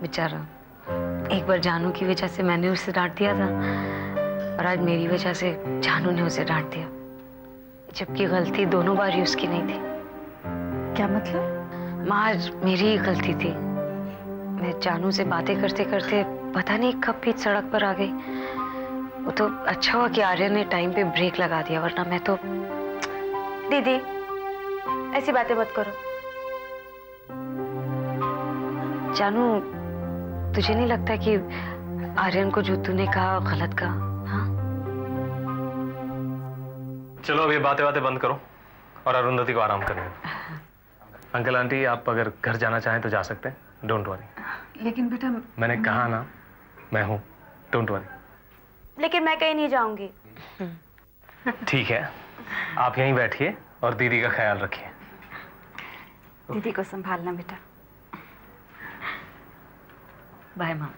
बेचारा, एक बार जानू की वजह से मैंने उसे डांट दिया था और आज मेरी वजह से जानू ने उसे डांट दिया, जबकि गलती दोनों बार ही उसकी नहीं थी। क्या मतलब? माँ, आज मेरी ही गलती थी। मैं जानू से बातें करते करते पता नहीं कब बीच सड़क पर आ गई। वो तो अच्छा हुआ कि आर्यन ने टाइम पे ब्रेक लगा दिया, वरना मैं तो। दीदी, ऐसी बातें मत करो। जानू, तुझे नहीं लगता कि आर्यन को जो तूने कहा गलत कहा? हाँ? चलो अब ये बातें बातें बंद करो और अरुंधति को आराम करने दो। अंकल आंटी, आप अगर घर जाना चाहें तो जा सकते हैं, डोंट वरी। लेकिन बेटा, मैंने कहा ना, मैं हूं, डोंट वरी। लेकिन मैं कहीं नहीं जाऊंगी। ठीक है, आप यहीं बैठिए और दीदी का ख्याल रखिए। दीदी को संभालना बेटा। बाय माँ।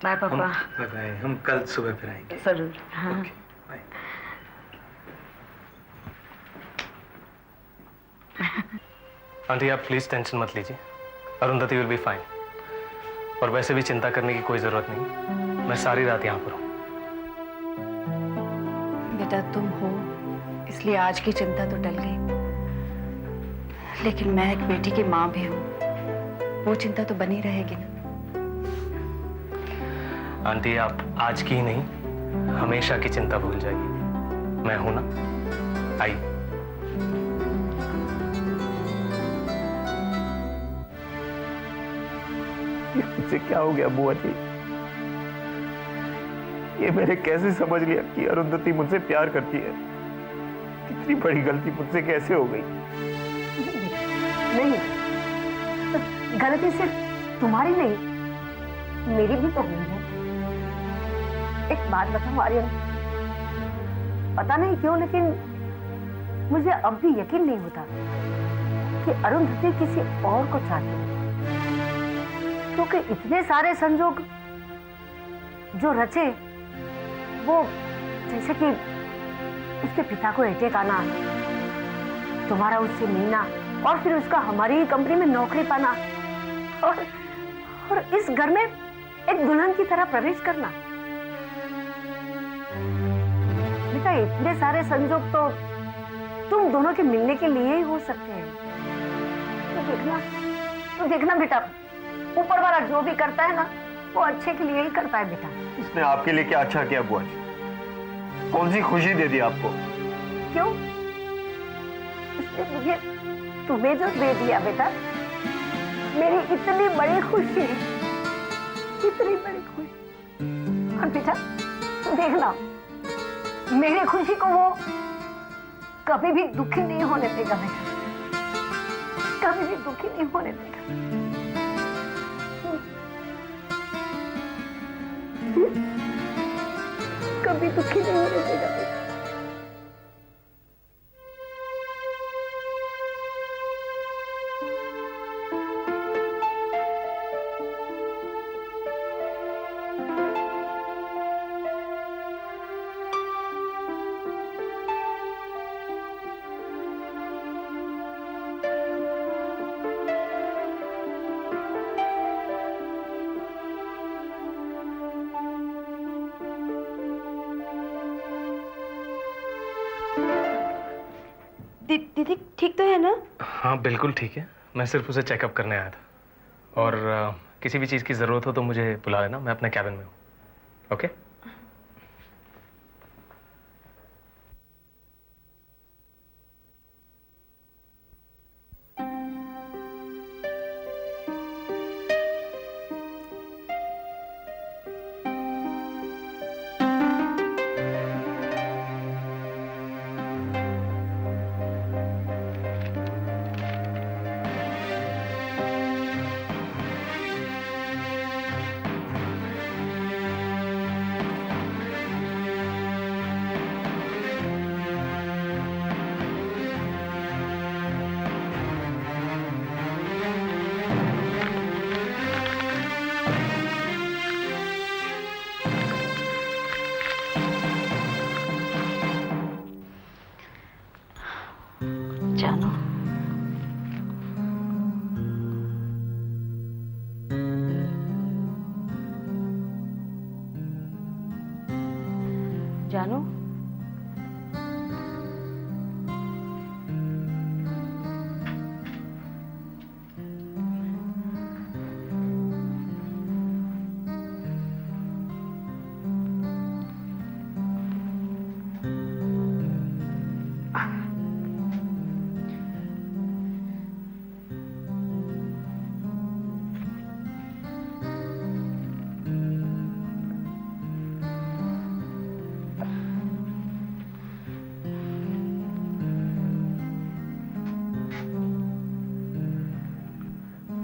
बाय पापा। बाय बाय, हम कल सुबह फिर आएंगे। जरूर। हाँ। Okay, bye. आंटी, आप प्लीज टेंशन मत लीजिए, अरुंधति विल बी फाइन। और वैसे भी चिंता करने की कोई जरूरत नहीं, मैं सारी रात यहाँ पर हूँ। बेटा, तुम हो इसलिए आज की चिंता तो टल गई, लेकिन मैं एक बेटी की माँ भी हूँ, वो चिंता तो बनी रहेगी ना। आंटी, आप आज की ही नहीं, हमेशा की चिंता भूल जाइए, मैं हूं ना। आइए। मुझसे क्या हो गया बुआ जी? ये मैंने कैसे समझ लिया कि अरुंधति मुझसे प्यार करती है? इतनी बड़ी गलती मुझसे कैसे हो गई? नहीं, गलती सिर्फ तुम्हारी नहीं, मेरी भी तो हुई है। एक बात बताओ आर्यन, पता नहीं क्यों लेकिन मुझे अब भी यकीन नहीं होता कि अरुंधति किसी और को चाहती है, क्योंकि इतने सारे संजोग जो रचे, वो जैसे कि उसके पिता को अटैक आना, तुम्हारा उससे मिलना और फिर उसका हमारी ही कंपनी में नौकरी पाना और इस घर में एक दुल्हन की तरह प्रवेश करना। बेटा, इतने सारे संजोग तो तुम दोनों के मिलने के लिए ही हो सकते हैं। तो देखना बेटा, ऊपर वाला जो भी करता है ना, वो अच्छे के लिए ही करता है बेटा। इसने आपके लिए क्या अच्छा किया बुआ जी? कौन सी खुशी दे दी आपको? क्यों? उसने मुझे तुम्हें जो दे दिया बेटा, मेरी इतनी बड़ी खुशी, इतनी बड़ी खुशी। और बेटा तुम देखना, मेरी खुशी को वो कभी भी दुखी नहीं होने देगा बेटा, कभी भी दुखी नहीं होने देगा। कभी दुखी नहीं होने देगा बेटा। दीदी ठीक तो है ना? हाँ बिल्कुल ठीक है, मैं सिर्फ उसे चेकअप करने आया था। और किसी भी चीज़ की ज़रूरत हो तो मुझे बुला लेना, मैं अपने कैबिन में हूँ। ओके? जानू,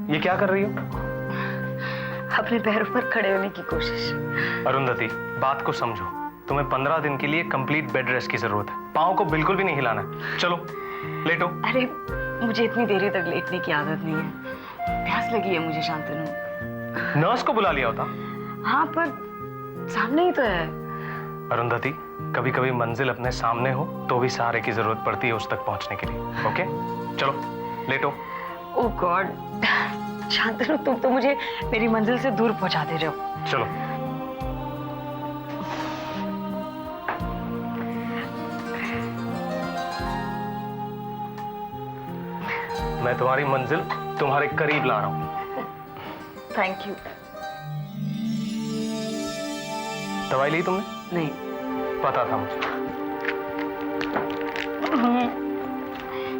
ये क्या कर रही हो? अपने पैरों पर खड़े होने की कोशिश। अरुंधति, बात को समझो। तुम्हें 15 दिन के लिए कंप्लीट बेड रेस्ट की जरूरत है। पाँव को बिल्कुल भी नहीं हिलाना है। चलो लेटो। अरे मुझे इतनी देरी तक लेटने की आदत नहीं है। प्यास लगी है मुझे शांतनु। नर्स को बुला लिया होता। हाँ पर सामने ही तो है। अरुंधति, कभी कभी मंजिल अपने सामने हो तो भी सहारे की जरूरत पड़ती है उस तक पहुंचने के लिए। ओके चलो लेटो। ओह गॉड, शांतनु तुम तो मुझे मेरी मंजिल से दूर पहुंचा दे रहे हो। चलो। मैं तुम्हारी मंजिल तुम्हारे करीब ला रहा हूं। Thank you. दवाई ली तुमने? नहीं। पता था मुझे।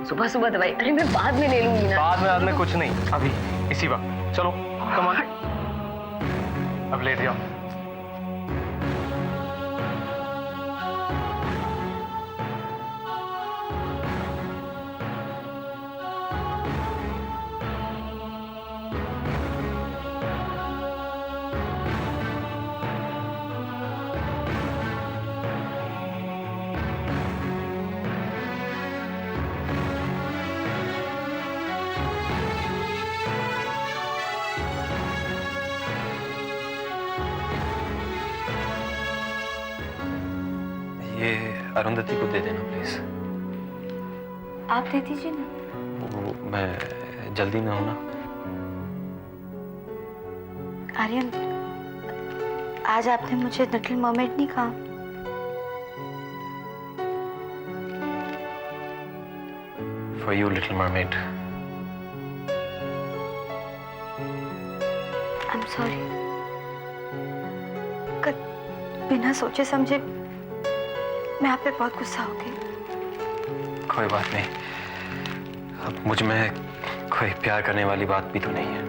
सुबह सुबह दवाई? अरे मैं बाद में ले लूंगी ना। बाद में कुछ नहीं, अभी इसी वक्त। चलो कम ऑन, अब लेट जाओ। ये अरुंधति को दे देना प्लीज। आप दे दीजिए ना। वो मैं जल्दी में हूं ना। आर्यन, आज आपने मुझे लिटिल मर्मेड नहीं कहा। For you little mermaid. I am sorry. बिना सोचे समझे मैं आप पे बहुत गुस्सा हो गई। कोई बात नहीं। अब मुझ में कोई प्यार करने वाली बात भी तो नहीं है।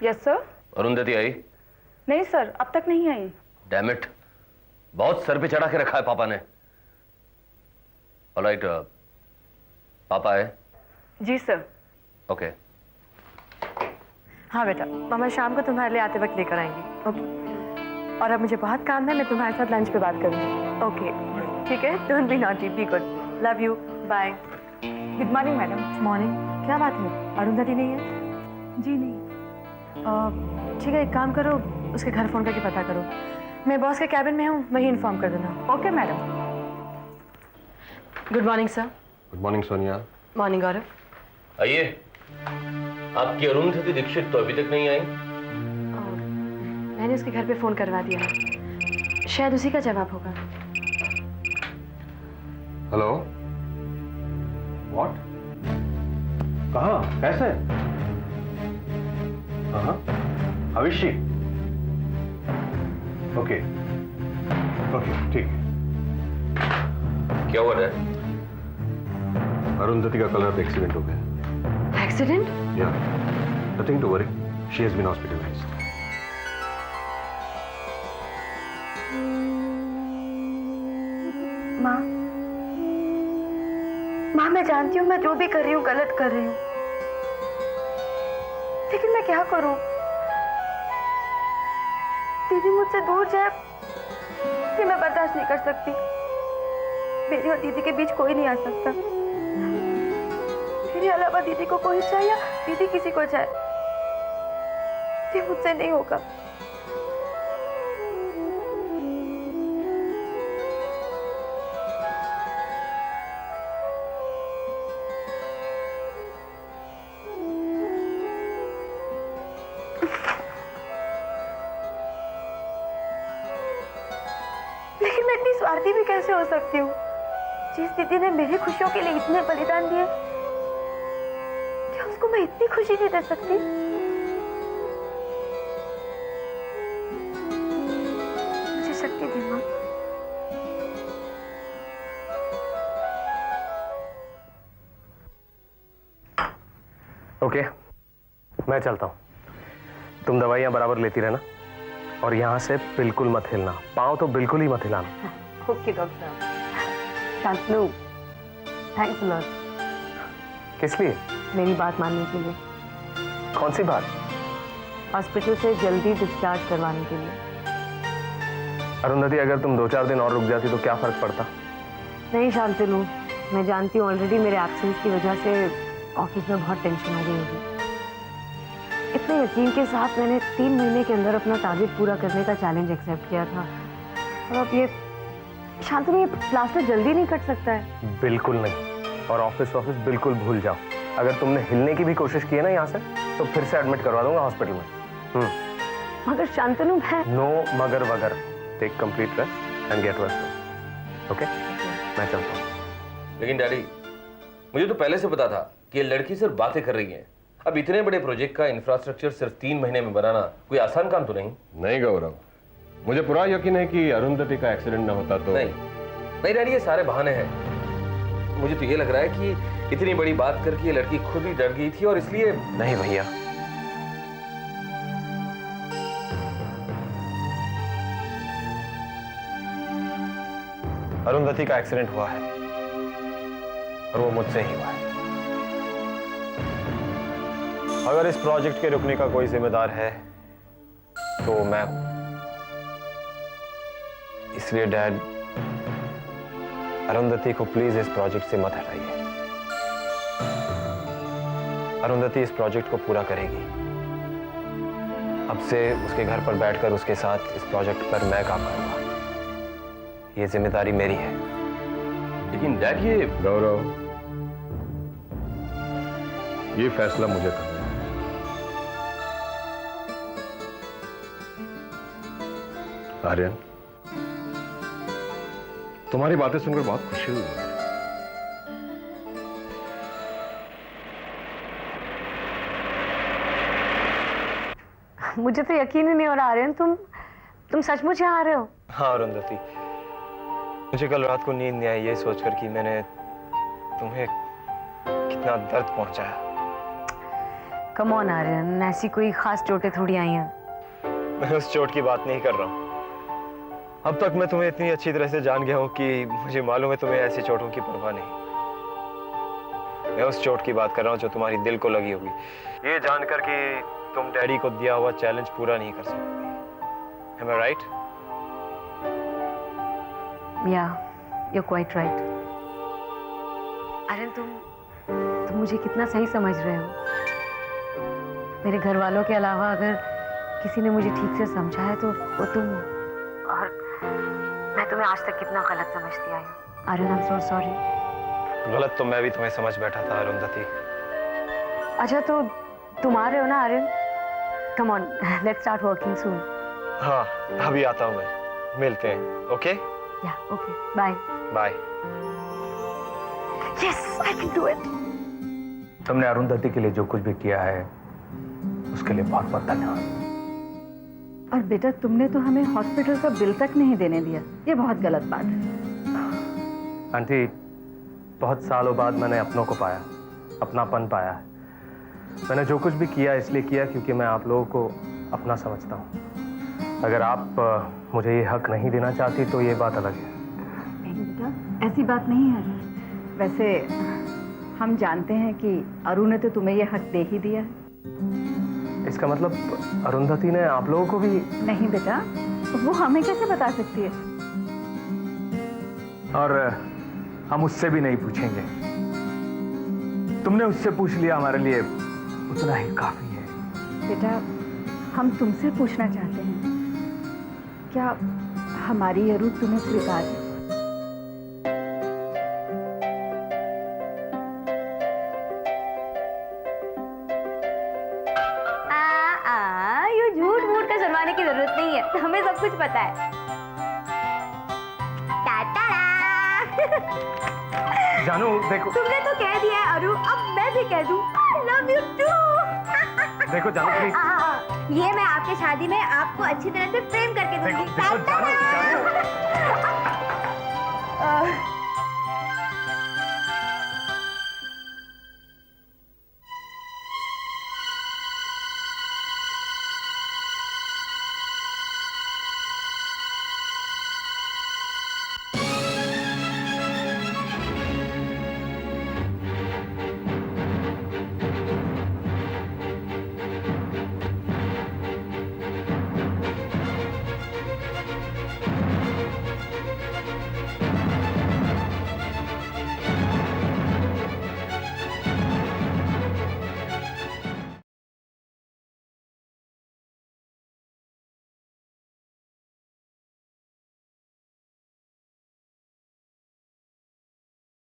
Yes sir. अरुंधति आई? नहीं सर, अब तक नहीं आई। डैम इट, बहुत सर पे चढ़ा के रखा है पापा ने। ऑलराइट, पापा है? जी सर। ओके। हाँ बेटा, मामा शाम को तुम्हारे लिए आते वक्त लेकर आएंगी। ओके। और अब मुझे बहुत काम है, मैं तुम्हारे साथ लंच पे बात करूँगी। ओके ठीक है, don't be naughty, be good, love you, bye. Good morning madam. Morning. क्या बात है, अरुंधति नहीं है? जी नहीं। ठीक है, एक काम करो, उसके घर फोन करके पता करो। मैं बॉस के कैबिन में हूँ, वही इन्फॉर्म कर देना। Okay madam. Good morning sir. Good morning Sonia. Morning Gaurav. आइए। आपकी अरुंधति दीक्षित तो अभी तक नहीं आई? मैंने उसके घर पे फोन करवा दिया है, शायद उसी का जवाब होगा। हेलो। व्हाट? कहाँ? कैसे? हाँ, अविशी। ओके ओके ठीक है। क्या हुआ है? अरुंधति का कल रात एक्सीडेंट हो गया। Accident? Yeah, nothing to worry, she has been hospitalised. माँ, मैं जानती हूँ मैं जो भी कर रही हूँ गलत कर रही हूँ, लेकिन मैं क्या करूँ? दीदी मुझसे दूर जाए ये मैं बर्दाश्त नहीं कर सकती। मेरी और दीदी के बीच कोई नहीं आ सकता। मेरे अलावा दीदी को कोई चाहे या दीदी किसी को चाहे, ये मुझसे नहीं होगा। लेकिन मैं इतनी स्वार्थी भी कैसे हो सकती हूँ? जिस दीदी ने मेरी खुशियों के लिए इतने बलिदान दिए, क्या उसको मैं इतनी खुशी नहीं दे सकती? मुझे शक्ति दे माँ। ओके, मैं चलता हूँ। तुम दवाइयाँ बराबर लेती रहना और यहाँ से बिल्कुल मत हिलना। पाँव तो बिल्कुल ही मत हिलाना। ओके डॉक्टर साहब। Shantanu, thanks a lot. किस लिए? मेरी बात मानने के लिए। कौन सी बात? हॉस्पिटल से जल्दी डिस्चार्ज करवाने के लिए। अरुंधति, अगर तुम 2-4 दिन और रुक जाती तो क्या फर्क पड़ता? नहीं शांतनु, मैं जानती हूँ ऑलरेडी मेरे एब्सेंस की वजह से ऑफिस में बहुत टेंशन हो गई होगी। इतने यकीन के साथ मैंने 3 महीने के अंदर अपना टारगेट पूरा करने का चैलेंज एक्सेप्ट किया था, और अब ये शांतनु, ये प्लास्टर जल्दी नहीं कट सकता है। बिल्कुल नहीं। और ऑफिस बिल्कुल भूल जाओ। अगर तुमने हिलने की भी कोशिश की है ना यहाँ से, तो फिर से एडमिट करवा दूंगा हॉस्पिटल में। मगर शांतनु, मैं नो मगर वगर। Take complete rest and get well. Okay, मैं चलता हूँ। लेकिन डैडी, मुझे तो पहले से पता था कि ये लड़की सिर्फ बातें कर रही है। अब इतने बड़े प्रोजेक्ट का इंफ्रास्ट्रक्चर सिर्फ 3 महीने में बनाना कोई आसान काम तो नहीं। नहीं गौरव, मुझे पूरा यकीन है कि अरुंधति का एक्सीडेंट ना होता तो। नहीं डैडी, ये सारे बहाने हैं। मुझे तो ये लग रहा है कि इतनी बड़ी बात करके ये लड़की खुद ही डर गई थी और इसलिए। नहीं भैया, अरुंधति का एक्सीडेंट हुआ है और वो मुझसे ही हुआ है। अगर इस प्रोजेक्ट के रुकने का कोई जिम्मेदार है तो मैं हूं। इसलिए डैड, अरुंधति को प्लीज इस प्रोजेक्ट से मत हटाइए। अरुंधति इस प्रोजेक्ट को पूरा करेगी। अब से उसके घर पर बैठकर उसके साथ इस प्रोजेक्ट पर मैं काम करूंगा। ये जिम्मेदारी मेरी है। लेकिन डैड, ये गौरव, ये फैसला मुझे करना है। आर्यन, तुम्हारी बातें सुनकर बहुत खुशी हुई मुझे। मुझे तो यकीन ही नहीं हो रहा आर्यन, तुम सचमुच यहाँ आ रहे हो? हाँ अरुंधति, मुझे कल रात को नींद नहीं आई ये सोचकर कि मैंने तुम्हें कितना दर्द पहुंचाया। कम ऑन आर्यन, ऐसी कोई खास चोटें थोड़ी आई हैं। मैं उस चोट की बात नहीं कर रहा हूँ। अब तक मैं तुम्हें इतनी अच्छी तरह से जान गया हूँ कि मुझे मालूम है तुम्हें ऐसी चोटों की परवाह नहीं। मैं उस चोट की बात कर रहा हूँ जो तुम्हारी दिल को लगी होगी, ये जानकर कि तुम डैडी को दिया हुआ चैलेंज पूरा नहीं कर सकोगी। Am I right? Yeah, you're quite right. Aryan, तुम मुझे कितना सही समझ रहे हो। मेरे घर वालों के अलावा अगर किसी ने मुझे ठीक से समझा है तो वो तुम हो। और मैं तुम्हें आज तक कितना गलत समझती आई हूँ। Aryan, I'm so sorry। गलत तो मैं भी तुम्हें समझ बैठा था अरुंधति। अच्छा, तो तुम आ रहे हो ना Aryan? Come on, let's start working soon. हाँ, अभी आता हूँ मैं। मिलते हैं, okay? Yeah, okay. Bye. Bye. Yes, I can do it. तुमने अरुंधति के लिए जो कुछ भी किया है उसके लिए बहुत बहुत धन्यवाद। और बेटा, तुमने तो हमें हॉस्पिटल का बिल तक नहीं देने दिया। ये बहुत गलत बात है। आंटी, बहुत सालों बाद मैंने अपनों को पाया, अपनापन पाया है। मैंने जो कुछ भी किया इसलिए किया क्योंकि मैं आप लोगों को अपना समझता हूँ। अगर आप मुझे ये हक नहीं देना चाहती तो ये बात अलग है। नहीं बेटा, ऐसी बात नहीं है। वैसे हम जानते हैं कि अरुण ने तो तुम्हें ये हक दे ही दिया है। इसका मतलब अरुंधति ने आप लोगों को भी? नहीं बेटा, वो हमें कैसे बता सकती है? और हम उससे भी नहीं पूछेंगे। तुमने उससे पूछ लिया, हमारे लिए उतना ही काफी है। बेटा, हम तुमसे पूछना चाहते हैं, क्या हमारी अरु तुम्हें स्वीकार है? ये झूठ मूठ का शर्माने की जरूरत नहीं है, हमें सब कुछ पता है। जानू देखो, तुमने तो कह दिया है अरु, अब मैं भी कह दूं, I love you too। देखो जानू प्लीज। ये मैं आपके शादी में आपको अच्छी तरह से प्रेम करके दूंगी। देखो जानू, जानू।